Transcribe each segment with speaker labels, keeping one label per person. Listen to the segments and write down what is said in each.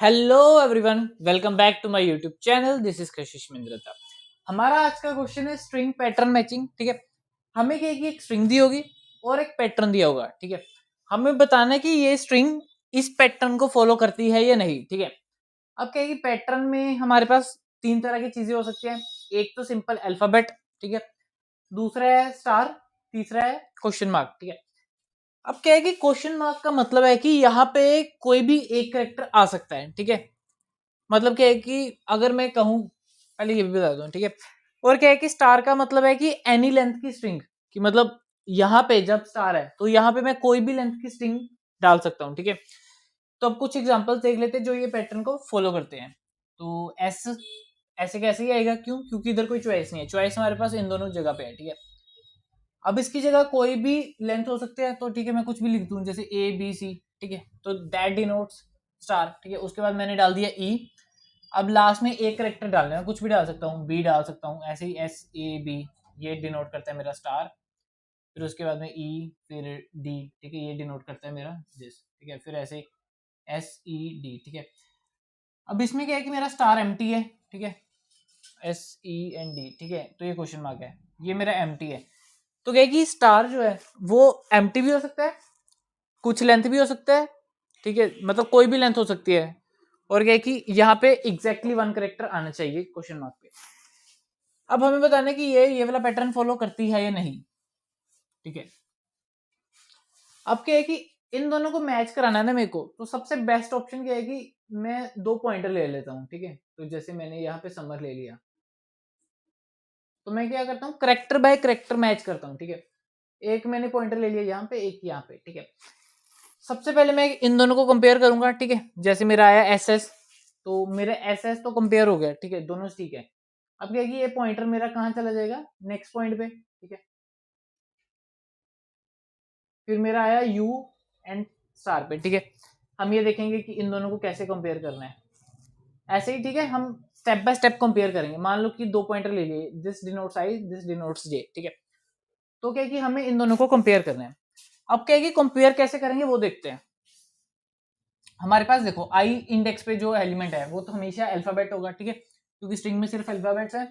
Speaker 1: Hello everyone, welcome back to my YouTube channel. This is Kashish Mindrata. हमारा आज का question है स्ट्रिंग पैटर्न मैचिंग। ठीक है, हमें क्या है कि एक स्ट्रिंग दी होगी और एक पैटर्न दिया होगा। ठीक है, हमें बताना है कि ये स्ट्रिंग इस पैटर्न को फॉलो करती है या नहीं। ठीक है, अब क्या है कि पैटर्न में हमारे पास तीन तरह की चीजें हो सकती हैं। एक तो सिंपल अल्फाबेट, ठीक है, दूसरा है स्टार, तीसरा है क्वेश्चन मार्क। ठीक है, अब क्या है कि क्वेश्चन मार्क का मतलब है कि यहाँ पे कोई भी एक करेक्टर आ सकता है। ठीक है, मतलब क्या है कि अगर मैं कहूँ, पहले ये भी बता दूं। ठीक है, और क्या है कि स्टार का मतलब है कि एनी लेंथ की स्ट्रिंग, कि मतलब यहाँ पे जब स्टार है तो यहाँ पे मैं कोई भी लेंथ की स्ट्रिंग डाल सकता हूँ। ठीक है, तो अब कुछ एग्जांपल्स देख लेते हैं जो ये पैटर्न को फॉलो करते हैं। तो एस ऐसे कैसे ही आएगा, क्यों? क्योंकि इधर कोई चॉइस नहीं है, चॉइस हमारे पास इन दोनों जगह पे है। ठीक है, अब इसकी जगह कोई भी लेंथ हो सकते हैं, तो ठीक है मैं कुछ भी लिख दूं जैसे ए बी सी। ठीक है, तो दैट डिनोट्स स्टार। ठीक है, उसके बाद मैंने डाल दिया ई। अब लास्ट में एक करेक्टर डालना है, कुछ भी डाल सकता हूँ, बी डाल सकता हूँ, ऐसे ही एस ए बी, ये डिनोट करता है मेरा स्टार। फिर उसके बाद में ई, फिर डी। ठीक है, ये डिनोट करता है मेरा दिस। ठीक है, फिर ऐसे एस ई डी। ठीक है, अब इसमें क्या है कि मेरा स्टार एम है। ठीक है, एस ई एन डी। ठीक है, तो ये क्वेश्चन मार्क है, ये मेरा एम है। तो क्या है कि स्टार जो है वो एम भी हो सकता है, कुछ लेंथ भी हो सकता है। ठीक है, मतलब कोई भी लेंथ हो सकती है। और क्या है कि यहाँ पे एग्जैक्टली वन करेक्टर आना चाहिए क्वेश्चन मार्क पे। अब हमें बताना है कि ये वाला पैटर्न फॉलो करती है या नहीं। ठीक है, अब क्या है कि इन दोनों को मैच कराना है ना मेरे को, तो सबसे बेस्ट ऑप्शन क्या है कि मैं दो पॉइंटर ले लेता हूँ। ठीक है, तो जैसे मैंने यहाँ पे समर ले लिया, तो मैं क्या करता हूँ, करेक्टर बाय करेक्टर मैच करता हूँ। ठीक है, एक मैंने पॉइंटर ले लिया यहाँ पे, एक यहाँ पे। ठीक है, सबसे पहले मैं इन दोनों को कंपेयर करूंगा। ठीक है, जैसे मेरा आया एस एस, तो मेरे एस एस तो कंपेयर हो गया। ठीक है, दोनों ठीक है। अब क्या है कि ये पॉइंटर मेरा कहाँ चला जाएगा, नेक्स्ट पॉइंट पे। ठीक है, फिर मेरा आया यू एंड स्टार पे। ठीक है, हम ये देखेंगे कि इन दोनों को कैसे कंपेयर करना है। ऐसे ही ठीक है, हम स्टेप बाय स्टेप कंपेयर करेंगे। मान लो कि दो पॉइंटर ले लिए, this denotes I, this denotes J. ठीक है, तो क्या है कि हमें इन दोनों को कंपेयर करना है। अब क्या है कि कंपेयर कैसे करेंगे वो देखते हैं। हमारे पास देखो आई इंडेक्स पे जो एलिमेंट है वो तो हमेशा अल्फाबेट होगा। ठीक है, क्योंकि स्ट्रिंग में सिर्फ अल्फाबेट्स है,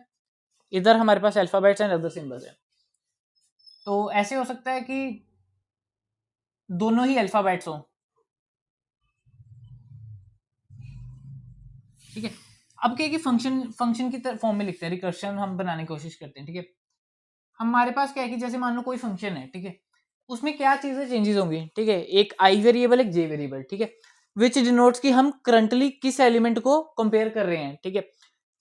Speaker 1: इधर हमारे पास अल्फाबेट्स एंड अदर सिंबल्स है। तो ऐसे हो सकता है कि दोनों ही अल्फाबेट्स हो। ठीक है, अब क्या है कि फंक्शन फंक्शन की फॉर्म में लिखते हैं, रिकर्शन हम बनाने की कोशिश करते हैं। ठीक है, हमारे पास क्या है कि जैसे मान लो कोई फंक्शन है। ठीक है, उसमें क्या चीजें चेंजेस होंगी। ठीक है, एक आई वेरिएबल, एक जे वेरिएबल। ठीक है, विच डिनोट्स की हम करंटली किस एलिमेंट को कंपेयर कर रहे हैं। ठीक है,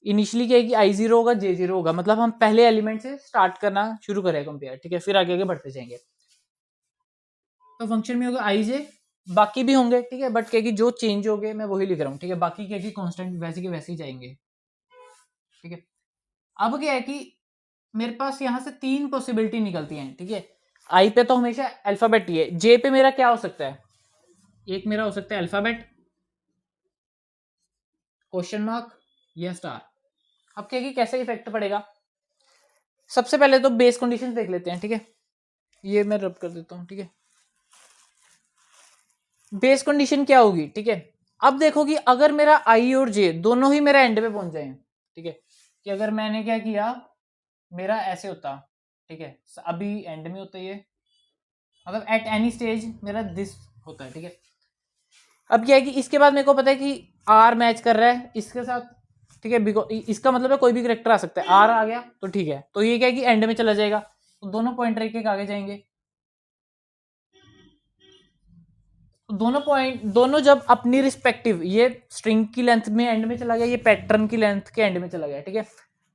Speaker 1: इनिशियली क्या है कि आई जीरो होगा, जे जीरो होगा, मतलब हम पहले एलिमेंट से स्टार्ट करना शुरू करें कंपेयर। ठीक है, फिर आगे आगे बढ़ते जाएंगे। तो फंक्शन में होगा आई जे, बाकी भी होंगे। ठीक है, बट क्या है कि जो चेंज हो गए मैं वही लिख रहा हूँ। ठीक है, बाकी क्या है कि कांस्टेंट वैसे के वैसे ही जाएंगे। ठीक है, अब क्या है कि मेरे पास यहाँ से तीन पॉसिबिलिटी निकलती हैं। ठीक है, आई पे तो हमेशा अल्फाबेट ही है, जे पे मेरा क्या हो सकता है, एक मेरा हो सकता है अल्फाबेट, क्वेश्चन मार्क या स्टार। अब क्या है कि कैसे इफेक्ट पड़ेगा, सबसे पहले तो बेस कंडीशन देख लेते हैं। ठीक है, ये मैं रब कर देता हूँ। ठीक है, बेस कंडीशन क्या होगी। ठीक है, अब देखो कि अगर मेरा आई और जे दोनों ही मेरा एंड पे पहुंच जाए। ठीक है, कि अगर मैंने क्या किया, मेरा ऐसे होता। ठीक है, अभी एंड में होता है, मतलब एट एनी स्टेज मेरा दिस होता है। ठीक है, अब क्या है कि इसके बाद मेरे को पता है कि आर मैच कर रहा है इसके साथ। ठीक है, बिकॉज इसका मतलब है कोई भी करेक्टर आ सकता है, आर आ गया तो ठीक है, तो ये क्या है कि एंड में चला जाएगा, तो दोनों पॉइंटर एक एक आगे जाएंगे। तो दोनों पॉइंट, दोनों जब अपनी रिस्पेक्टिव, ये स्ट्रिंग की लेंथ में एंड में चला गया, ये पैटर्न की लेंथ के एंड में चला गया। ठीक है,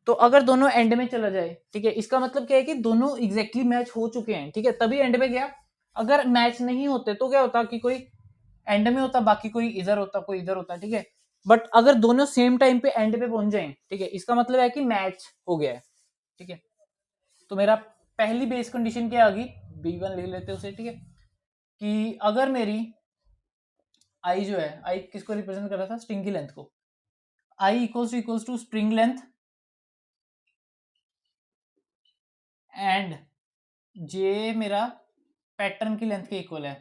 Speaker 1: तो अगर दोनों एंड में चला जाए, ठीक है, इसका मतलब क्या है कि दोनों एग्जैक्टली मैच हो चुके हैं। ठीक है, तभी एंड में गया। अगर मैच नहीं होते तो क्या होता कि कोई एंड में होता, बाकी कोई इधर होता, कोई इधर होता। ठीक है, बट अगर दोनों सेम टाइम पे एंड पे पहुंच जाए, ठीक है, इसका मतलब है कि मैच हो गया है। ठीक है, तो मेरा पहली बेस कंडीशन क्या आ गई, बी वन लिख लेते हैं उसे। ठीक है, कि अगर मेरी आई जो है, आई किसको रिप्रेजेंट कर रहा था, स्ट्रिंग की लेंथ को, I equals to string length and J मेरा पैटर्न की लेंथ के इक्वल है।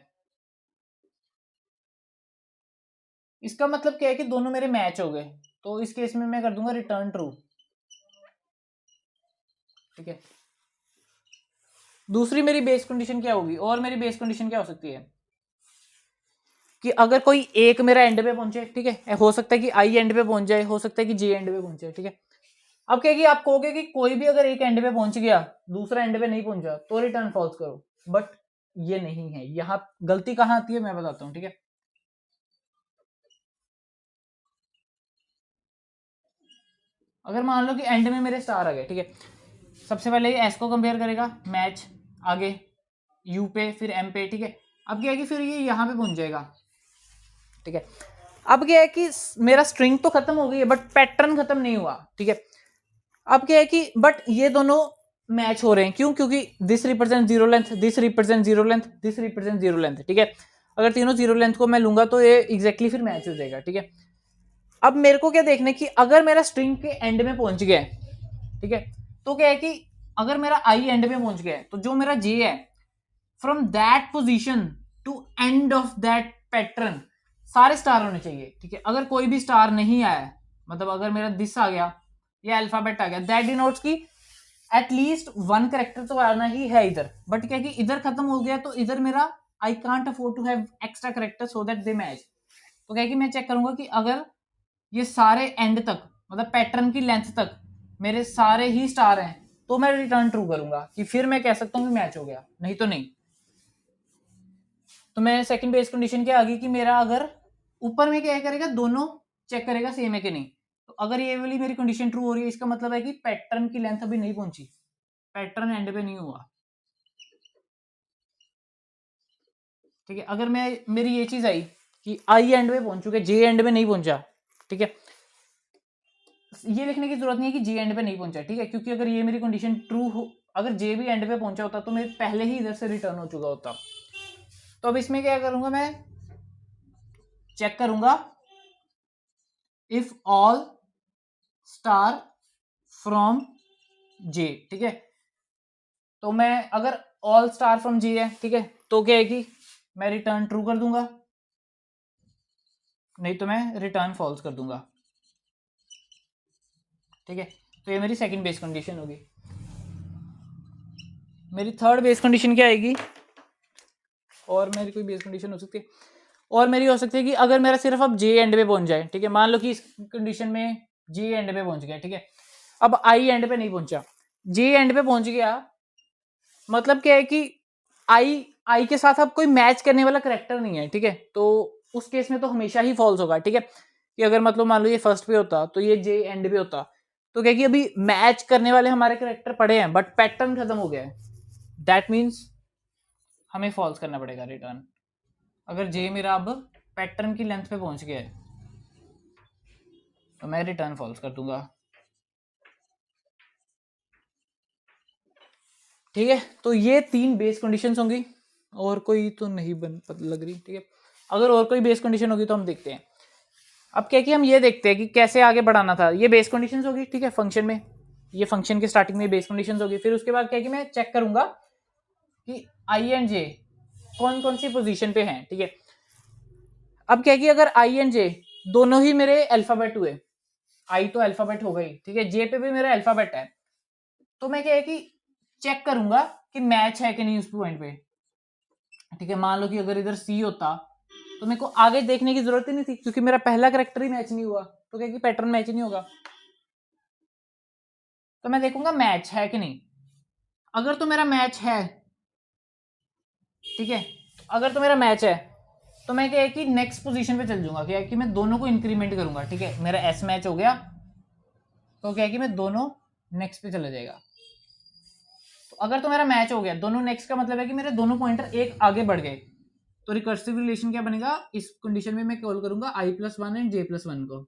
Speaker 1: इसका मतलब क्या है कि दोनों मेरे मैच हो गए, तो इस केस में मैं कर दूंगा रिटर्न ट्रू। ठीक है, दूसरी मेरी बेस कंडीशन क्या होगी, और मेरी बेस कंडीशन क्या हो सकती है कि अगर कोई एक मेरा एंड पे पहुंचे, ठीक है, हो सकता है कि आई एंड पे पहुंच जाए, हो सकता है कि जे एंड पे पहुंचे। ठीक है, अब क्या कि आप कहोगे कि कोई भी अगर एक एंड पे पहुंच गया, दूसरा एंड पे नहीं पहुंचा, तो रिटर्न फॉल्स करो, बट ये नहीं है। यहां गलती कहां आती है मैं बताता हूं। ठीक है, अगर मान लो कि एंड में मेरे स्टार आ गए, ठीक है, सबसे पहले ये एस को कंपेयर करेगा, मैच, आगे यू पे, फिर एम पे। ठीक है, अब क्या है कि फिर ये यहां पे पहुंच जाएगा। ठीक है, अब क्या है कि मेरा स्ट्रिंग तो खत्म हो गई है, बट पैटर्न खत्म नहीं हुआ। ठीक है, अब क्या है कि बट ये दोनों मैच हो रहे हैं, क्यों? क्योंकि this represent zero length, this represent zero length, this represent zero length. ठीक है, अगर तीनों जीरो लेंथ को मैं लूंगा तो ये एग्जैक्टली फिर मैच हो जाएगा। ठीक है, अब मेरे को क्या देखना है कि अगर मेरा स्ट्रिंग के एंड में पहुंच गया, ठीक है, तो क्या है कि अगर मेरा आई एंड में पहुंच गया, तो जो मेरा जे है, from that position to end of that pattern सारे स्टार होने चाहिए। ठीक है, अगर कोई भी स्टार नहीं आया, मतलब अगर मेरा दिस आ गया या अल्फाबेट आ गया, दैट डिनोट्स की एटलीस्ट वन करेक्टर तो आना ही है इधर। बट क्या कि इधर खत्म हो गया, तो इधर मेरा I can't afford to have extra character so that they match. तो क्या कि मैं चेक करूंगा कि अगर ये सारे एंड तक, मतलब पैटर्न की लेंथ तक मेरे सारे ही स्टार हैं, तो मैं रिटर्न ट्रू करूंगा कि फिर मैं कह सकता हूं कि मैच हो गया, नहीं तो नहीं। तो मैं सेकंड बेस कंडीशन क्या आ गई कि मेरा अगर ऊपर में क्या करेगा, दोनों चेक करेगा सेम है कि नहीं। तो अगर ये वाली मेरी कंडीशन ट्रू हो रही है, इसका मतलब है कि पैटर्न की लेंथ अभी नहीं पहुंची, पैटर्न एंड पे नहीं हुआ। ठीक है, अगर मैं मेरी ये चीज आई कि आई एंड पे पहुंच चुके, जे एंड पे नहीं पहुंचा, ठीक है, ये लिखने की जरूरत नहीं है कि जे एंड पे नहीं पहुंचा। ठीक है, क्योंकि अगर ये मेरी कंडीशन ट्रू हो, अगर जे भी एंड पे पहुंचा होता तो मैं पहले ही इधर से रिटर्न हो चुका होता। तो अब इसमें क्या करूंगा, मैं चेक करूंगा इफ ऑल स्टार फ्रॉम जे। ठीक है, तो मैं अगर ऑल स्टार फ्रॉम जे है, ठीक है, तो क्या है कि मैं रिटर्न ट्रू कर दूंगा, नहीं तो मैं रिटर्न फॉल्स कर दूंगा। ठीक है, तो ये मेरी सेकंड बेस कंडीशन होगी। मेरी थर्ड बेस कंडीशन क्या आएगी, और मेरी कोई बेस कंडीशन हो सकती है, और मेरी हो सकती है कि अगर मेरा सिर्फ अब जे एंड पे पहुंच जाए। ठीक है, मान लो कि इस कंडीशन में जे एंड पे पहुंच गया, ठीक है, अब आई एंड पे नहीं पहुंचा, जे एंड पे पहुंच गया, मतलब क्या है कि आई आई के साथ अब कोई मैच करने वाला करेक्टर नहीं है। ठीक है, तो उस केस में तो हमेशा ही फॉल्स होगा। ठीक है, कि अगर मतलब मान लो ये फर्स्ट पे होता तो ये जे एंड पे होता, तो क्या कि अभी मैच करने वाले हमारे करेक्टर पड़े हैं, बट पैटर्न खत्म हो गया है, दैट मीन्स हमें फॉल्स करना पड़ेगा रिटर्न। अगर जे मेरा अब पैटर्न की लेंथ पे पहुंच गया है, तो मैं रिटर्न फॉल्स कर दूंगा। ठीक है, तो ये तीन बेस कंडीशंस होंगी, और कोई तो नहीं लग रही। ठीक है, अगर और कोई बेस कंडीशन होगी तो हम देखते हैं। अब क्या कि हम ये देखते हैं कि कैसे आगे बढ़ाना था। ये बेस कंडीशंस होगी, ठीक है, फंक्शन में, ये फंक्शन के स्टार्टिंग में बेस कंडीशंस होगी। फिर उसके बाद क्या कि मैं चेक करूंगा कि आई एंड जे कौन कौन सी पोजीशन पे हैं। ठीक है, अब क्या कि अगर आई एंड जे दोनों ही मेरे अल्फाबेट हुए, आई तो अल्फाबेट हो गई, ठीक है, जे पे भी मेरा अल्फाबेट है, तो मैं क्या है कि चेक करूंगा कि मैच है कि नहीं उस पॉइंट पे। ठीक है, मान लो कि अगर इधर सी होता, तो मेरे को आगे देखने की जरूरत ही नहीं थी, क्योंकि मेरा पहला करेक्टर ही मैच नहीं हुआ, तो क्या कि पैटर्न मैच ही नहीं होगा। तो मैं देखूंगा मैच है कि नहीं। अगर तो मेरा मैच है, ठीक है, अगर तो मेरा मैच है, तो मैं क्या है कि नेक्स्ट पोजीशन पे चल जाऊंगा, क्या है कि मैं दोनों को इंक्रीमेंट करूंगा। ठीक है, मेरा एस मैच हो गया, तो क्या है कि मैं दोनों नेक्स्ट पे चला जाएगा। तो अगर तो मेरा मैच हो गया, दोनों नेक्स्ट का मतलब है कि मेरे दोनों पॉइंटर एक आगे बढ़ गए, तो रिकर्सिव रिलेशन क्या बनेगा, इस कंडीशन में मैं कॉल करूंगा I plus one and J plus one को।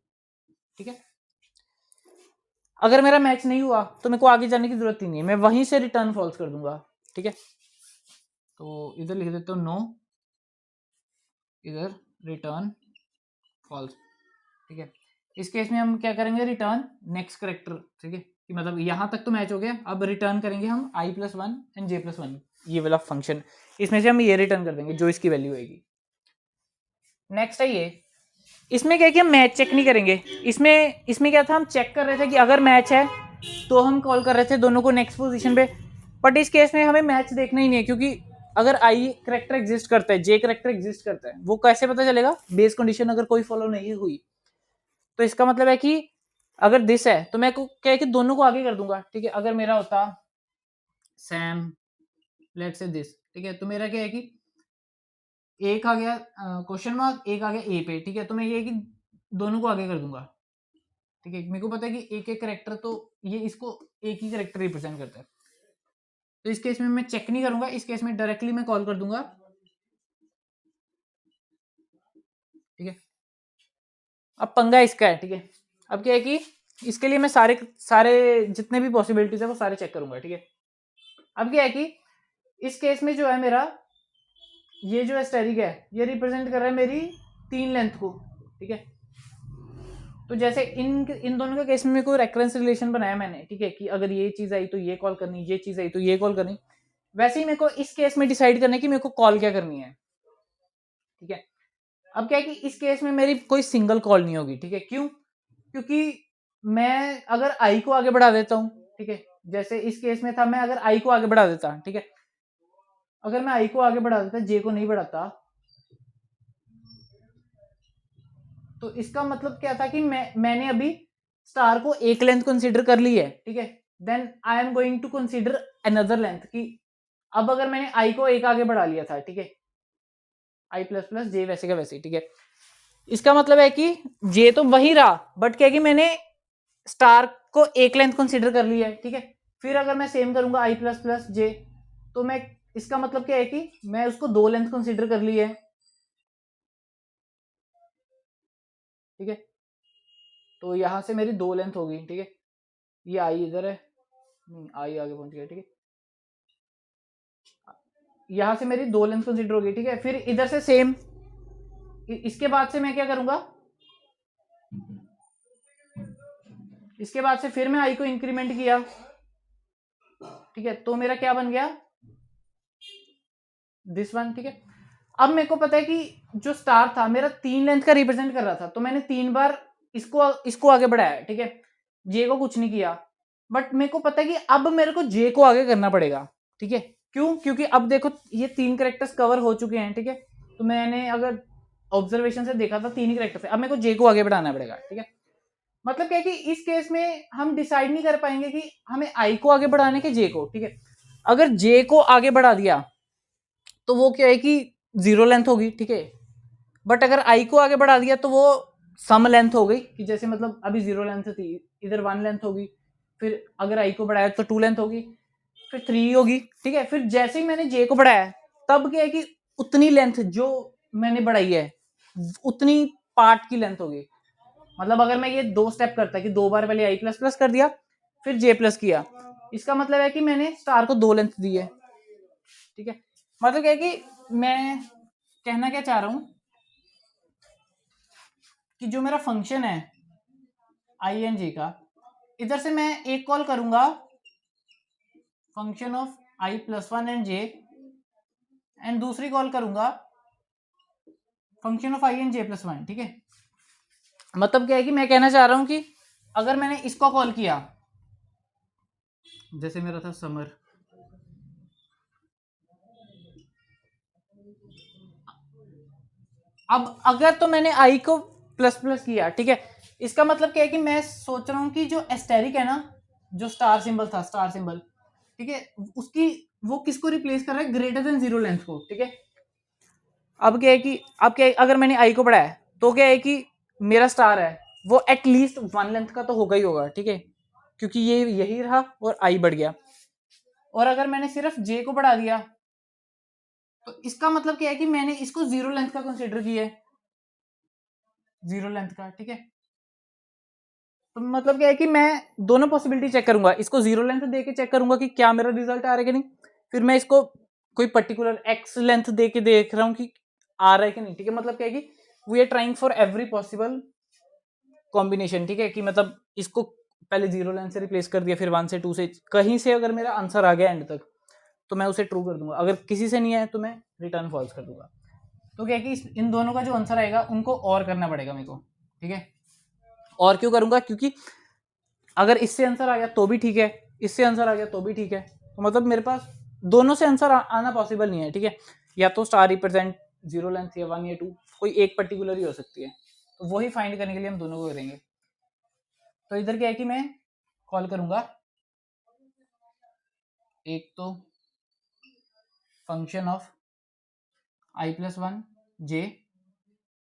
Speaker 1: ठीक है, अगर मेरा मैच नहीं हुआ तो मेरे को आगे जाने की जरूरत ही नहीं है, मैं वहीं से रिटर्न फॉल्स कर दूंगा। ठीक है, तो इधर लिख देता हूँ नो, इधर रिटर्न फॉल्स। ठीक है, इस केस में हम क्या करेंगे, रिटर्न नेक्स्ट करेक्टर। ठीक है, कि मतलब यहां तक तो मैच हो गया, अब रिटर्न करेंगे हम I plus one and J plus one, ये वाला फंक्शन, इसमें से हम ये रिटर्न कर देंगे जो इसकी वैल्यू आएगी। नेक्स्ट है ये, इसमें क्या है कि हम मैच चेक नहीं करेंगे। इसमें क्या था, हम चेक कर रहे थे कि अगर मैच है तो हम कॉल कर रहे थे दोनों को नेक्स्ट पोजीशन पे। बट इस केस में हमें मैच देखना ही नहीं है, क्योंकि अगर आई करेक्टर एग्जिस्ट करता है, जे करेक्टर एग्जिस्ट करता है, वो कैसे पता चलेगा, बेस कंडीशन अगर कोई फॉलो नहीं हुई। तो इसका मतलब है कि अगर दिस है तो मैं क्या है कि दोनों को आगे कर दूंगा, ठीक है। अगर मेरा होता सैम, लेट्स से दिस, ठीक है, तो मेरा क्या है कि एक आ गया क्वेश्चन मार्क, एक आ गया ए पे, ठीक है। तो मैं ये है कि दोनों को आगे कर दूंगा, ठीक है। मेरे को पता है कि एक एक करेक्टर, तो ये इसको एक ही करेक्टर रिप्रेजेंट करता है। तो इस केस में मैं चेक नहीं करूंगा, इस केस में डायरेक्टली मैं कॉल कर दूंगा, ठीक है। अब पंगा इसका है, ठीक है। अब क्या है कि इसके लिए मैं सारे सारे जितने भी पॉसिबिलिटीज है वो सारे चेक करूंगा, ठीक है। अब क्या है कि इस केस में जो है मेरा ये जो एस्टेरिक है, ये रिप्रेजेंट कर रहा है मेरी 3 लेंथ को, ठीक है। तो जैसे इन इन दोनों के केस में मेरे को रेफरेंस रिलेशन बनाया मैंने, ठीक है, कि अगर ये चीज आई तो ये कॉल करनी, ये चीज आई तो ये कॉल करनी। वैसे ही मेरे को इस केस में डिसाइड करना है कि मेरे को कॉल क्या करनी है, ठीक है। अब क्या है कि इस केस में मेरी कोई सिंगल कॉल नहीं होगी, ठीक है। क्यों? क्योंकि मैं अगर आई को आगे बढ़ा देता हूं, ठीक है, जैसे इस केस में था, मैं अगर आई को आगे बढ़ा देता, ठीक है, अगर मैं आई को आगे बढ़ा देता, जे को नहीं बढ़ाता, तो इसका मतलब क्या था कि मैंने अभी स्टार को एक लेंथ कंसीडर कर ली है, ठीक है। Then I am going to consider another length, कि अब अगर मैंने आई को एक आगे बढ़ा लिया था, ठीक है, आई प्लस प्लस जे वैसे का वैसे, ठीक है। इसका मतलब है कि जे तो वही रहा, बट क्या है कि मैंने स्टार को एक लेंथ कंसीडर कर लिया है, ठीक है। फिर अगर मैं सेम करूंगा आई प्लस प्लस जे, तो मैं, इसका मतलब क्या है कि मैं उसको 2 लेंथ कंसीडर कर ली है, ठीक है। तो यहां से मेरी 2 लेंथ होगी, ठीक है। ये आई इधर है, नहीं आई आगे पहुंच गया, ठीक है। यहां से मेरी 2 लेंथ कंसीडर होगी, ठीक है। फिर इधर से सेम, इसके बाद से मैं क्या करूंगा, इसके बाद से फिर मैं आई को इंक्रीमेंट किया, ठीक है। तो मेरा क्या बन गया, दिस वन, ठीक है। अब मेरे को पता है कि जो स्टार था मेरा 3 लेंथ का रिप्रेजेंट कर रहा था, तो मैंने 3 बार इसको इसको आगे बढ़ाया, ठीक है। जे को कुछ नहीं किया, बट मेरे को पता है कि अब मेरे को जे को आगे करना पड़ेगा, ठीक है। क्यों? क्योंकि अब देखो ये 3 करेक्टर्स कवर हो चुके हैं, ठीक है। तो मैंने अगर ऑब्जर्वेशन से देखा था 3 ही करेक्टर्स है, अब मेरे को जे को आगे बढ़ाना पड़ेगा, ठीक है। मतलब क्या है कि इस केस में हम डिसाइड नहीं कर पाएंगे कि हमें आई को आगे बढ़ाने के जे को, ठीक है। अगर जे को आगे बढ़ा दिया तो वो क्या है कि 0 लेंथ होगी, ठीक है। बट अगर आई को आगे बढ़ा दिया तो वो सम लेंथ हो गई, कि जैसे मतलब अभी 0 लेंथ थी, इधर 1 लेंथ होगी, फिर अगर आई को बढ़ाया तो 2 लेंथ होगी, फिर 3 होगी, ठीक है। फिर जैसे ही मैंने जे को बढ़ाया, तब क्या है कि उतनी लेंथ जो मैंने बढ़ाई है उतनी पार्ट की लेंथ होगी। मतलब अगर मैं ये 2 स्टेप करता कि 2 बार पहले आई प्लस प्लस कर दिया, फिर जे प्लस किया, इसका मतलब है कि मैंने स्टार को 2 लेंथ दी है, ठीक है। मतलब क्या है कि मैं कहना क्या चाह रहा हूं कि जो मेरा फंक्शन है आई एन जे का, इधर से मैं एक कॉल करूंगा function of I plus one and J, and दूसरी कॉल करूंगा function of I and J plus one, ठीक है। मतलब क्या है कि मैं कहना चाह रहा हूं कि अगर मैंने इसको कॉल किया, जैसे मेरा था समर, अब अगर तो मैंने आई को प्लस प्लस किया, ठीक है, इसका मतलब क्या है कि मैं सोच रहा हूं कि जो एस्टेरिक है ना, जो स्टार सिंबल था, स्टार सिंबल, ठीक है, उसकी वो किसको रिप्लेस कर रहा है, ग्रेटर देन 0 लेंथ को, ठीक है। अब क्या है कि अब क्या है, अगर मैंने आई को बढ़ाया तो क्या है कि मेरा स्टार है वो एटलीस्ट 1 लेंथ का तो होगा ही होगा, ठीक है, क्योंकि ये यही रहा और आई बढ़ गया। और अगर मैंने सिर्फ जे को बढ़ा दिया, तो इसका मतलब क्या है कि मैंने इसको 0 लेंथ का कंसिडर किया है, 0 लेंथ का, ठीक है। तो मतलब क्या है कि मैं दोनों पॉसिबिलिटी चेक करूंगा, इसको 0 लेंथ दे के चेक करूंगा कि क्या मेरा रिजल्ट आ रहा है कि नहीं, फिर मैं इसको कोई पर्टिकुलर एक्स लेंथ दे के देख रहा हूँ कि आ रहा है कि नहीं, ठीक है। मतलब क्या है कि we are trying for every possible combination, ठीक है, कि मतलब इसको पहले 0 लेंथ से रिप्लेस कर दिया, फिर 1 से 2 से, कहीं से अगर मेरा आंसर आ गया एंड तक तो मैं उसे ट्रू कर दूंगा, अगर किसी से नहीं आया तो मैं रिटर्न फॉल्स कर दूंगा। तो क्या है कि इन दोनों का जो आंसर आएगा उनको और करना पड़ेगा मेरे को, ठीक है। और क्यों करूंगा, क्योंकि अगर इससे आंसर आ गया तो भी ठीक है, इससे आंसर आ गया तो भी ठीक है, तो मतलब मेरे पास दोनों से आंसर आना पॉसिबल नहीं है, ठीक है। या तो स्टार रिप्रेजेंट जीरो लेंथ या 1 या 2, कोई एक पर्टिकुलर ही हो सकती है, तो वही फाइंड करने के लिए हम दोनों को करेंगे। तो इधर क्या है कि मैं कॉल करूंगा एक तो function of I plus one J,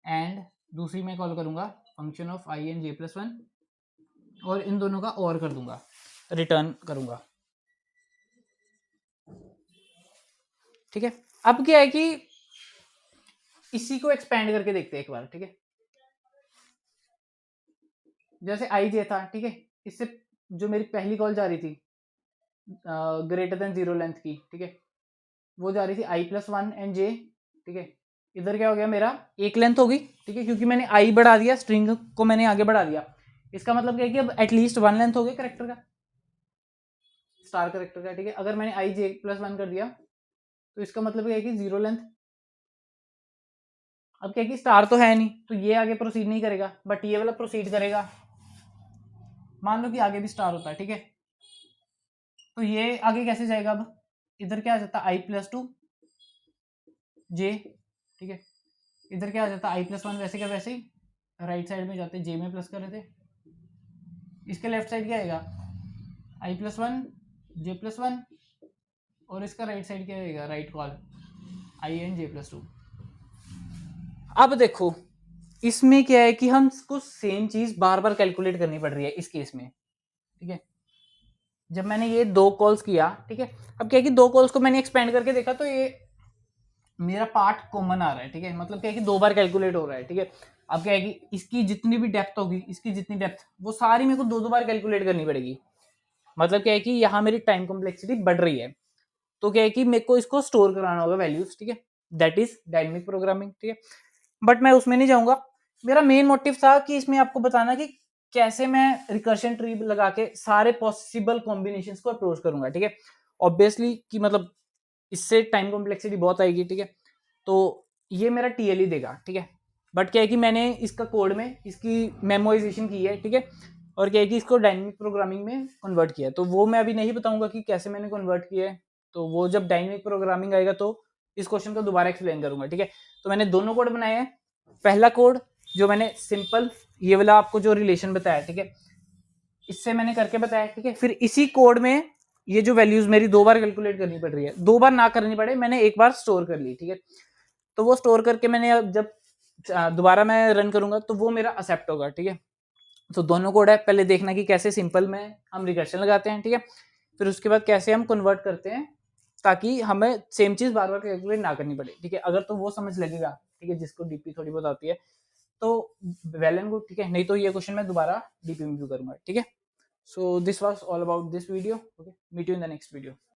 Speaker 1: and दूसरी मैं कॉल करूंगा function of I and J plus one, और इन दोनों का और कर दूंगा, रिटर्न करूंगा, ठीक है। अब क्या है कि इसी को एक्सपेंड करके देखते हैं एक बार, ठीक है। जैसे आई जे था, ठीक है, इससे जो मेरी पहली कॉल जा रही थी ग्रेटर देन जीरो लेंथ की, ठीक है, वो जा रही थी आई प्लस वन एंड जे, ठीक है। इधर क्या हो गया, मेरा एक लेंथ होगी, ठीक है, क्योंकि मैंने आई बढ़ा दिया, स्ट्रिंग को मैंने आगे बढ़ा दिया। इसका मतलब क्या है कि अब एटलीस्ट वन लेंथ हो गया करेक्टर का, स्टार करेक्टर का, ठीक है। अगर मैंने आई जे प्लस वन कर दिया तो इसका मतलब क्या है कि जीरो लेंथ। अब क्या है कि स्टार तो है नहीं, तो ये आगे प्रोसीड नहीं करेगा, बट ये वाला प्रोसीड करेगा। मान लो कि आगे भी स्टार होता है, ठीक है, तो ये आगे कैसे जाएगा, अब इधर क्या आ जाता आई प्लस टू जे, ठीक है, इधर क्या आ जाता आई प्लस वन, वैसे क्या वैसे ही राइट साइड में जाते जे में प्लस कर रहे थे, इसके लेफ्ट साइड क्या आएगा I plus one J plus one, और इसका राइट साइड क्या आएगा right call I and J plus two. अब देखो इसमें क्या है कि हमको सेम चीज बार बार कैलकुलेट करनी पड़ रही है इस केस में, ठीक है। जब मैंने ये दो कॉल्स किया, ठीक है, अब क्या है कि दो कॉल्स को मैंने एक्सपेंड करके देखा तो ये मेरा पार्ट कॉमन आ रहा है, ठीक है, मतलब क्या है कि दो बार कैलकुलेट हो रहा है, ठीक है। अब क्या है कि इसकी जितनी भी डेप्थ होगी, इसकी जितनी डेप्थ, वो सारी मेरे को दो दो बार कैलकुलेट करनी पड़ेगी। मतलब क्या है कि यहाँ मेरी टाइम कॉम्प्लेक्सिटी बढ़ रही है, तो क्या है कि मेरे को इसको स्टोर कराना होगा वैल्यूज, ठीक है, दैट इज डायनेमिक प्रोग्रामिंग, ठीक है। बट मैं उसमें नहीं जाऊंगा, मेरा मेन मोटिव था कि इसमें आपको बताना कि कैसे मैं रिकर्शन ट्री लगा के सारे पॉसिबल कॉम्बिनेशन को अप्रोच करूंगा, ठीक है। ऑब्वियसली कि मतलब इससे टाइम कॉम्प्लेक्सिटी बहुत आएगी, ठीक है, तो ये मेरा टीएल ही देगा, ठीक है। बट क्या है कि मैंने इसका कोड में इसकी मेमोराइजेशन की है, ठीक है, और क्या है कि इसको डायनेमिक प्रोग्रामिंग में कन्वर्ट किया है, तो वो मैं अभी नहीं बताऊंगा कि कैसे मैंने कन्वर्ट किया है, तो वो जब डायनेमिक प्रोग्रामिंग आएगा तो इस क्वेश्चन को दोबारा एक्सप्लेन करूंगा, ठीक है। तो मैंने दोनों कोड बनाए हैं। पहला कोड जो मैंने सिंपल ये वाला आपको जो रिलेशन बताया, ठीक है, इससे मैंने करके बताया, ठीक है। फिर इसी कोड में ये जो वैल्यूज मेरी दो बार कैलकुलेट करनी पड़ रही है, दो बार ना करनी पड़े, मैंने एक बार स्टोर कर ली, ठीक है। तो वो स्टोर करके मैंने जब दोबारा मैं रन करूंगा तो वो मेरा एक्सेप्ट होगा, ठीक है। तो दोनों कोड है, पहले देखना कि कैसे सिंपल में हम रिकर्शन लगाते हैं, ठीक है, फिर उसके बाद कैसे हम कन्वर्ट करते हैं ताकि हमें सेम चीज बार बार कैलकुलेट ना करनी पड़े, ठीक है। अगर तो वो समझ लगेगा, ठीक है, जिसको डीपी थोड़ी बहुत आती है तो वेल एंड गुड, ठीक है, नहीं तो ये क्वेश्चन मैं दोबारा डीपी में भी करूंगा, ठीक है। So this was all about this video, okay, meet you in the next video.